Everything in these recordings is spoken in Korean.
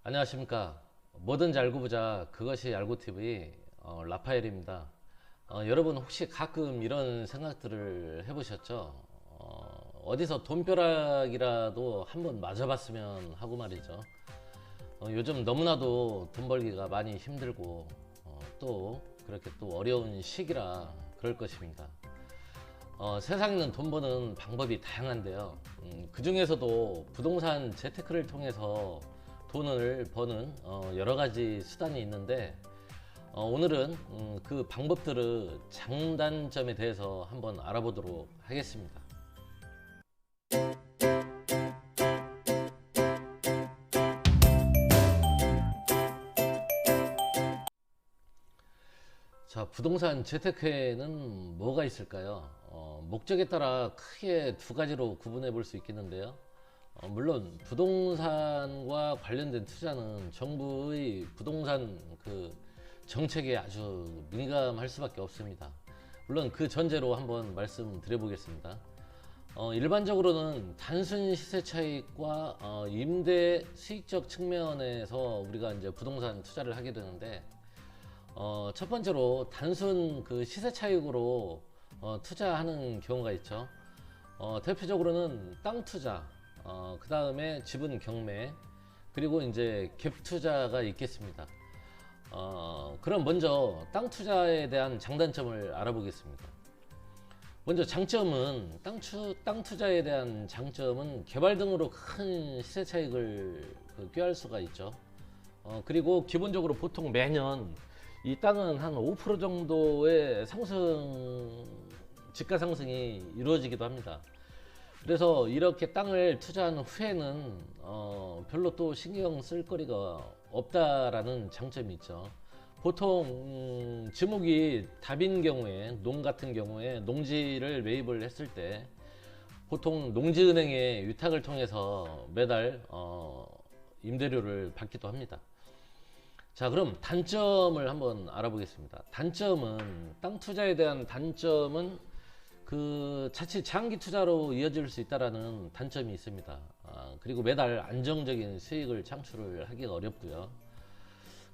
안녕하십니까. 뭐든지 알고 보자. 그것이 알고TV 라파엘입니다. 여러분 혹시 가끔 이런 생각들을 해보셨죠? 어디서 돈벼락이라도 한번 맞아봤으면 하고 말이죠. 요즘 너무나도 돈 벌기가 많이 힘들고 또 그렇게 또 어려운 시기라 그럴 것입니다. 세상에는 돈 버는 방법이 다양한데요. 그 중에서도 부동산 재테크를 통해서 돈을 버는 여러 가지 수단이 있는데 오늘은 그 방법들의 장단점에 대해서 한번 알아보도록 하겠습니다. 자, 부동산 재테크에는 뭐가 있을까요? 목적에 따라 크게 두 가지로 구분해 볼 수 있겠는데요. 물론 부동산과 관련된 투자는 정부의 부동산 정책에 아주 민감할 수밖에 없습니다. 물론 그 전제로 한번 말씀드려 보겠습니다. 일반적으로는 단순 시세 차익과 임대 수익적 측면에서 우리가 이제 부동산 투자를 하게 되는데, 첫 번째로 단순 시세 차익으로 투자하는 경우가 있죠. 대표적으로는 땅 투자, 그 다음에 지분 경매, 그리고 이제 갭 투자가 있겠습니다. 그럼 먼저 땅 투자에 대한 장단점을 알아보겠습니다. 먼저 장점은 땅 투자에 대한 장점은 개발 등으로 큰 시세 차익을 꾀할 수가 있죠. 그리고 기본적으로 보통 매년 이 땅은 한 5% 정도의 집가 상승이 이루어지기도 합니다. 그래서 이렇게 땅을 투자한 후에는 별로 또 신경 쓸 거리가 없다라는 장점이 있죠. 보통 지목이 답인 경우에, 농 같은 경우에 농지를 매입을 했을 때 보통 농지은행의 위탁을 통해서 매달 임대료를 받기도 합니다. 자, 그럼 단점을 한번 알아보겠습니다. 땅 투자에 대한 단점은 자칫 장기 투자로 이어질 수 있다는 단점이 있습니다. 그리고 매달 안정적인 수익을 창출을 하기가 어렵고요.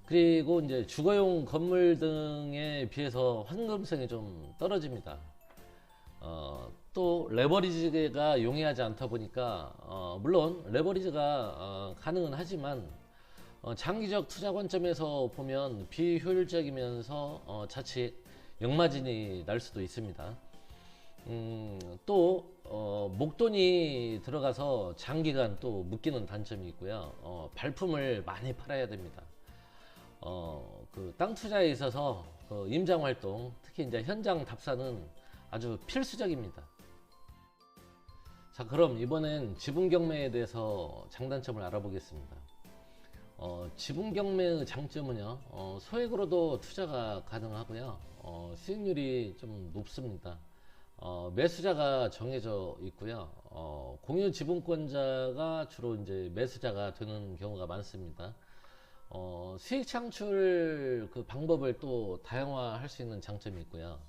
그리고 이제 주거용 건물 등에 비해서 환금성이 좀 떨어집니다. 또 레버리지가 용이하지 않다 보니까 물론 레버리지가 가능은 하지만 장기적 투자 관점에서 보면 비효율적이면서 자칫 역마진이 날 수도 있습니다. 또 목돈이 들어가서 장기간 또 묶이는 단점이 있고요. 발품을 많이 팔아야 됩니다. 땅 투자에 있어서 임장 활동, 특히 이제 현장 답사는 아주 필수적입니다. 자, 그럼 이번엔 지분 경매에 대해서 장단점을 알아보겠습니다. 지분 경매의 장점은요, 소액으로도 투자가 가능하고요, 수익률이 좀 높습니다. 매수자가 정해져 있고요. 공유 지분권자가 주로 이제 매수자가 되는 경우가 많습니다. 수익 창출 방법을 또 다양화할 수 있는 장점이 있고요.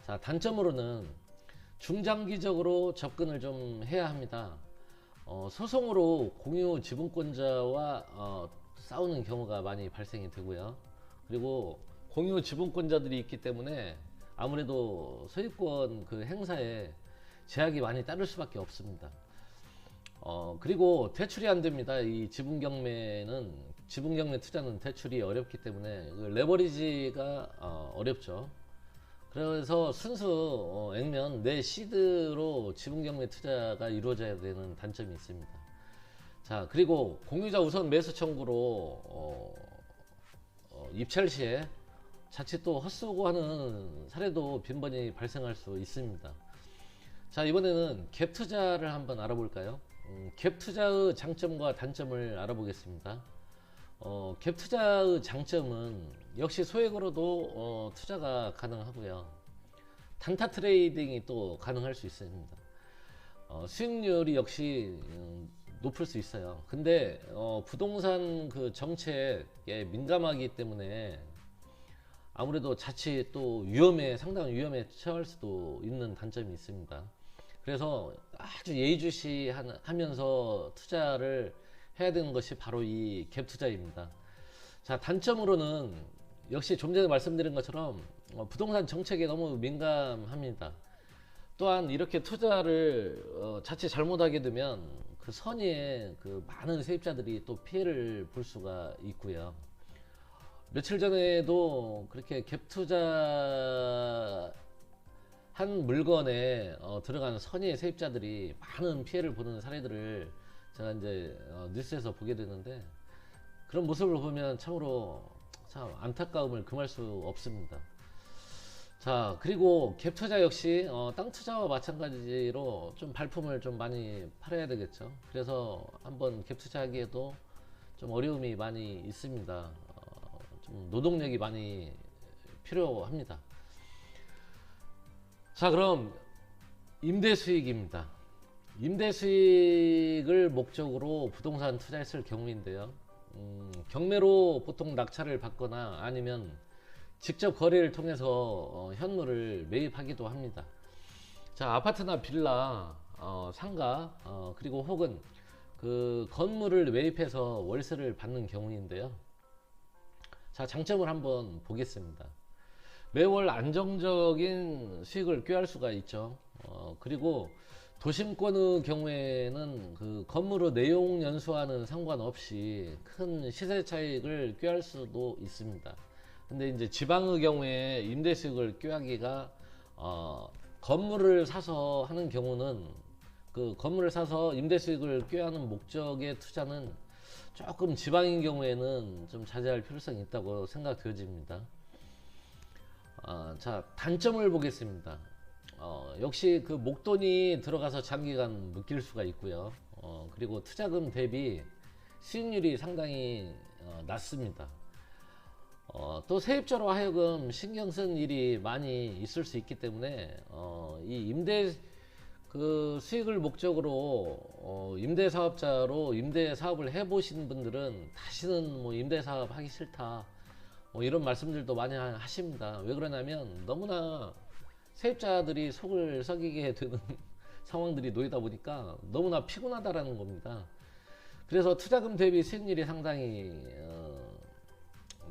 자, 단점으로는 중장기적으로 접근을 좀 해야 합니다. 소송으로 공유 지분권자와 싸우는 경우가 많이 발생이 되고요. 그리고 공유 지분권자들이 있기 때문에 아무래도 소유권 행사에 제약이 많이 따를 수밖에 없습니다. 그리고 대출이 안 됩니다. 이 지분 경매 투자는 대출이 어렵기 때문에 레버리지가 어렵죠. 그래서 순수 액면 내 시드로 지분 경매 투자가 이루어져야 되는 단점이 있습니다. 자, 그리고 공유자 우선 매수 청구로 입찰 시에 자칫 또 헛수고하는 사례도 빈번히 발생할 수 있습니다. 자, 이번에는 갭 투자를 한번 알아볼까요? 갭 투자의 장점과 단점을 알아보겠습니다. 갭 투자의 장점은 역시 소액으로도 투자가 가능하고요. 단타 트레이딩이 또 가능할 수 있습니다. 수익률이 역시 높을 수 있어요. 근데 부동산 정책에 민감하기 때문에 아무래도 자칫 또 상당한 위험에 처할 수도 있는 단점이 있습니다. 그래서 아주 예의주시하면서 투자를 해야 되는 것이 바로 이 갭 투자입니다. 자, 단점으로는 역시 좀 전에 말씀드린 것처럼 부동산 정책에 너무 민감합니다. 또한 이렇게 투자를 자칫 잘못하게 되면 그 선의에 그 많은 세입자들이 또 피해를 볼 수가 있고요. 며칠 전에도 그렇게 갭 투자 한 물건에 들어가는 선의의 세입자들이 많은 피해를 보는 사례들을 제가 이제 뉴스에서 보게 됐는데, 그런 모습을 보면 참으로 참 안타까움을 금할 수 없습니다. 자, 그리고 갭 투자 역시 땅 투자와 마찬가지로 좀 발품을 좀 많이 팔아야 되겠죠. 그래서 한번 갭 투자하기에도 좀 어려움이 많이 있습니다. 좀 노동력이 많이 필요합니다. 자, 그럼 임대 수익입니다. 임대 수익을 목적으로 부동산 투자했을 경우인데요. 경매로 보통 낙찰을 받거나 아니면 직접 거래를 통해서 현물을 매입하기도 합니다. 자, 아파트나 빌라, 상가, 그리고 혹은 그 건물을 매입해서 월세를 받는 경우인데요. 자, 장점을 한번 보겠습니다. 매월 안정적인 수익을 꾀할 수가 있죠. 그리고 도심권의 경우에는 그 건물의 내용 연수와는 상관없이 큰 시세 차익을 꾀할 수도 있습니다. 근데 이제 지방의 경우에 임대 수익을 꾀하기가 건물을 사서 하는 경우는, 그 건물을 사서 임대 수익을 꾀하는 목적의 투자는 조금 지방인 경우에는 좀 자제할 필요성이 있다고 생각되어집니다. 자, 단점을 보겠습니다. 역시 그 목돈이 들어가서 장기간 묶일 수가 있고요. 그리고 투자금 대비 수익률이 상당히 낮습니다. 또 세입자로 하여금 신경 쓴 일이 많이 있을 수 있기 때문에 이 임대 그 수익을 목적으로 임대 사업자로 임대 사업을 해보신 분들은 다시는 뭐 임대 사업 하기 싫다, 이런 말씀들도 많이 하십니다. 왜 그러냐면 너무나 세입자들이 속을 썩이게 되는 상황들이 놓이다 보니까 너무나 피곤하다라는 겁니다. 그래서 투자금 대비 수익률이 상당히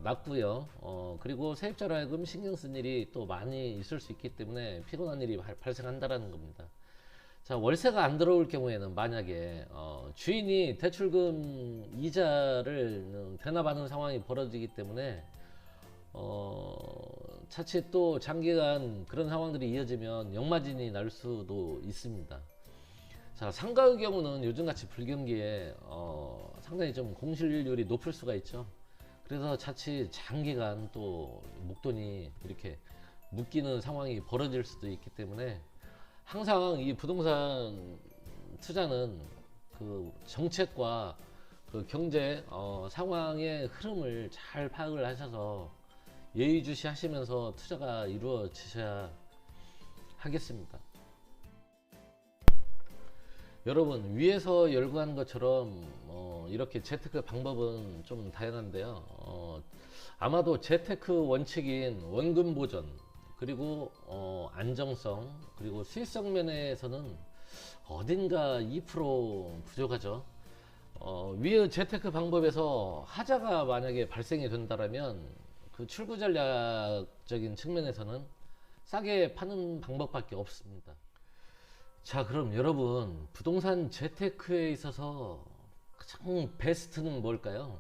낮고요. 그리고 세입자로 하여금 신경 쓴 일이 또 많이 있을 수 있기 때문에 피곤한 일이 발생한다라는 겁니다. 자, 월세가 안 들어올 경우에는 만약에 주인이 대출금 이자를 대납하는 상황이 벌어지기 때문에 자칫 또 장기간 그런 상황들이 이어지면 역마진이 날 수도 있습니다. 자, 상가의 경우는 요즘같이 불경기에 상당히 좀 공실률이 높을 수가 있죠. 그래서 자칫 장기간 또 목돈이 이렇게 묶이는 상황이 벌어질 수도 있기 때문에 항상 이 부동산 투자는 그 정책과 그 경제 상황의 흐름을 잘 파악을 하셔서 예의주시 하시면서 투자가 이루어지셔야 하겠습니다. 여러분, 위에서 열거한 것처럼 이렇게 재테크 방법은 좀 다양한데요. 아마도 재테크 원칙인 원금 보전, 그리고 안정성, 그리고 수익성 면에서는 어딘가 2% 부족하죠. 위의 재테크 방법에서 하자가 만약에 발생이 된다면 그 출구 전략적인 측면에서는 싸게 파는 방법밖에 없습니다. 자, 그럼 여러분, 부동산 재테크에 있어서 가장 베스트는 뭘까요?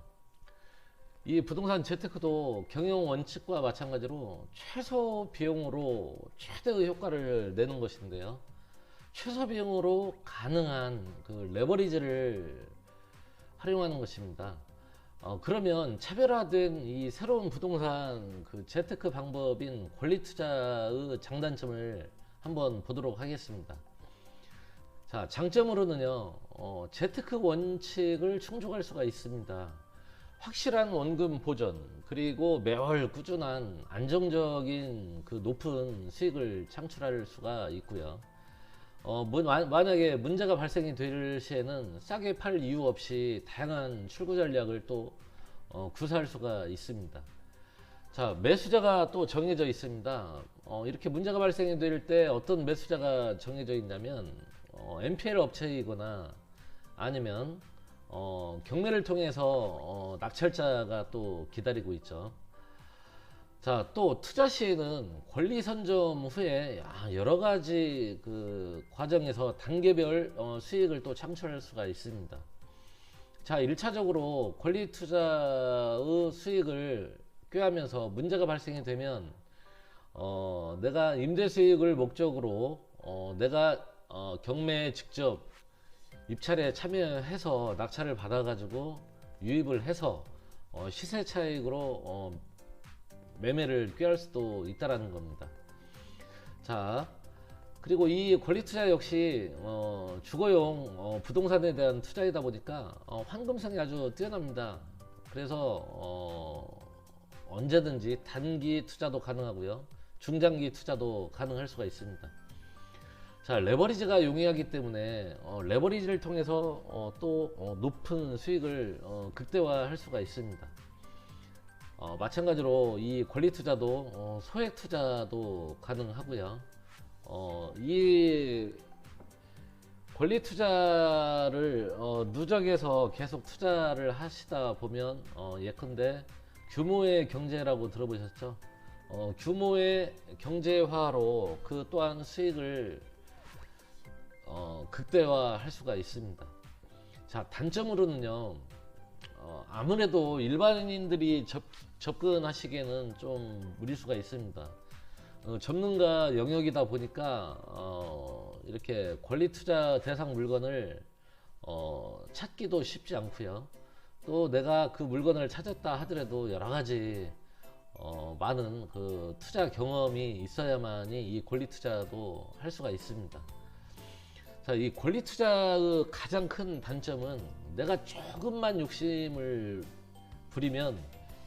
이 부동산 재테크도 경영 원칙과 마찬가지로 최소 비용으로 최대의 효과를 내는 것인데요. 최소 비용으로 가능한 그 레버리지를 활용하는 것입니다. 그러면 차별화된 이 새로운 부동산 그 재테크 방법인 권리 투자의 장단점을 한번 보도록 하겠습니다. 자, 장점으로는요, 재테크 원칙을 충족할 수가 있습니다. 확실한 원금 보전, 그리고 매월 꾸준한 안정적인 그 높은 수익을 창출할 수가 있고요. 만약에 문제가 발생이 될 시에는 싸게 팔 이유 없이 다양한 출구 전략을 또 구사할 수가 있습니다. 자, 매수자가 또 정해져 있습니다. 이렇게 문제가 발생이 될 때 어떤 매수자가 정해져 있냐면 NPL 업체이거나 아니면 경매를 통해서 낙찰자가 또 기다리고 있죠. 자, 또 투자 시에는 권리 선점 후에 여러 가지 그 과정에서 단계별 수익을 또 창출할 수가 있습니다. 자, 1차적으로 권리 투자의 수익을 꾀하면서 문제가 발생이 되면 내가 임대 수익을 목적으로 내가 경매에 직접 입찰에 참여해서 낙찰을 받아 가지고 유입을 해서 시세 차익으로 매매를 꾀할 수도 있다라는 겁니다. 자, 그리고 이 권리 투자 역시 주거용 부동산에 대한 투자이다 보니까 환금성이 아주 뛰어납니다. 그래서 언제든지 단기 투자도 가능하고요, 중장기 투자도 가능할 수가 있습니다. 자, 레버리지가 용이하기 때문에 레버리지를 통해서 또 높은 수익을 극대화할 수가 있습니다. 마찬가지로 이 권리 투자도 소액 투자도 가능하고요. 이 권리 투자를 누적해서 계속 투자를 하시다 보면 예컨대 규모의 경제라고 들어보셨죠? 규모의 경제화로 그 또한 수익을 극대화할 수가 있습니다. 자, 단점으로는요, 아무래도 일반인들이 접근하시기에는 좀 무리수가 있습니다. 전문가 영역이다 보니까 이렇게 권리 투자 대상 물건을 찾기도 쉽지 않고요. 또 내가 그 물건을 찾았다 하더라도 여러 가지 많은 그 투자 경험이 있어야만이 이 권리 투자도 할 수가 있습니다. 자, 이 권리 투자의 가장 큰 단점은 내가 조금만 욕심을 부리면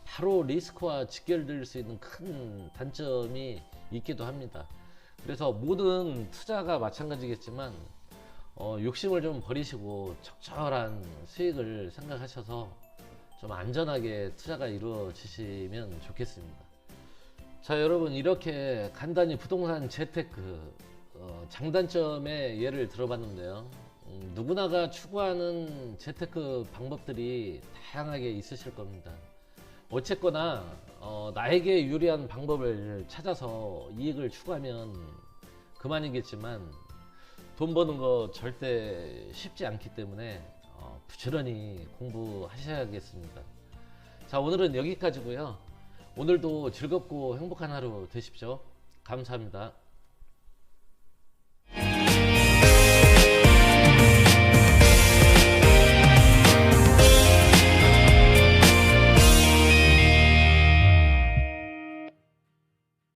바로 리스크와 직결될 수 있는 큰 단점이 있기도 합니다. 그래서 모든 투자가 마찬가지겠지만 욕심을 좀 버리시고 적절한 수익을 생각하셔서 좀 안전하게 투자가 이루어지시면 좋겠습니다. 자, 여러분, 이렇게 간단히 부동산 재테크 장단점의 예를 들어봤는데요. 누구나가 추구하는 재테크 방법들이 다양하게 있으실 겁니다. 어쨌거나 나에게 유리한 방법을 찾아서 이익을 추구하면 그만이겠지만 돈 버는 거 절대 쉽지 않기 때문에 부지런히 공부하셔야겠습니다. 자, 오늘은 여기까지고요. 오늘도 즐겁고 행복한 하루 되십시오. 감사합니다.